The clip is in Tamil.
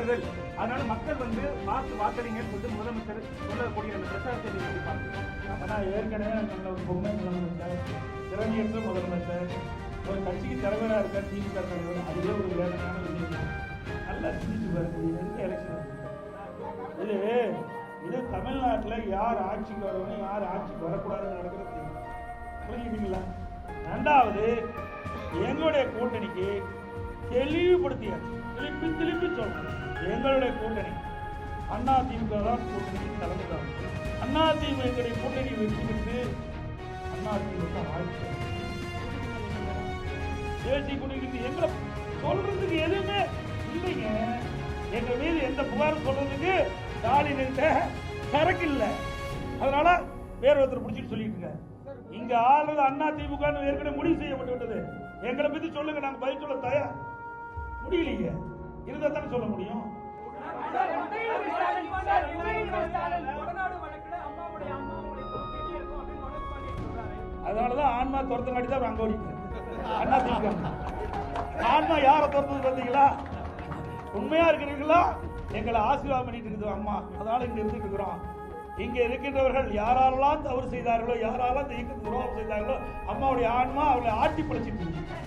தேர்தல், அதனால மக்கள் வந்து பார்த்து வாக்களிங்கன்னு சொல்லிட்டு முதலமைச்சர் சொல்லக்கூடிய அந்த பிரச்சாரத்தை நீங்க பார்க்கணும். ஆனால் ஏற்கனவே நல்ல ஒரு பொம்மை முதலமைச்சர், திறமையற்ற முதலமைச்சர், ஒரு கட்சிக்கு தலைவராக இருக்க திமுக தலைவர், அதுவே ஒரு வேதனையான விஷயம். நல்லா சிந்திச்சு பாருங்க, இது எந்த எலெக்ஷன் இது தமிழ்நாட்டில் யார் ஆட்சிக்கு வரணும் யார் ஆட்சிக்கு வரக்கூடாதுன்னு நடக்கிறது புரிஞ்சுக்கிட்டீங்களா? ரெண்டாவது, எங்களுடைய கூட்டணிக்கு தெளிவுபடுத்தியாச்சு, திருப்பி சொல்லணும். எங்களுடைய கூட்டணி அண்ணா திமுக தான் கூட்டணி தலைமைதான். அண்ணா திமுக கூட்டணி வெற்றி பெற்று அண்ணா திமுக ஆட்சி தேசிய கூட்டணிக்கு எங்களை சொல்றதுக்கு எதுவுமே இல்லைங்க. எங்க மீது எந்த புகாரும் சொல்றதுக்கு ஸ்டாலின் சரக்கு இல்லை. அதனால வேற ஒருத்தர் பிடிச்சிட்டு சொல்லிட்டு இருக்க. இங்க ஆளுநர் அண்ணா திமுக ஏற்கனவே முடிவு செய்யப்பட்டு விட்டது. எங்களை பத்தி சொல்லுங்க, நாங்க பதில் சொல்ல தயார். முடியலைங்க, இருந்தா தானே சொல்ல முடியும். அதனாலதான் ஆன்மா துரத்தங்காட்டி தான் அங்க ஓடிக்கு அண்ணா திமுக. ஆன்மா யாரை துரத்தது பார்த்தீங்களா? உண்மையா இருக்கிறீங்களா? எங்களை ஆசீர்வாதம் பண்ணிட்டு இருக்குது அம்மா. அதனால இங்க இருந்துட்டு இருக்கிறோம். இங்க இருக்கின்றவர்கள் யாரெல்லாம் தவறு செய்தார்களோ, யாரெல்லாம் இந்த இயக்கத்துக்கு துரோகம் செய்தார்களோ, அம்மாவுடைய ஆன்மா அவளை ஆட்டி படைச்சிட்டு இருக்கு.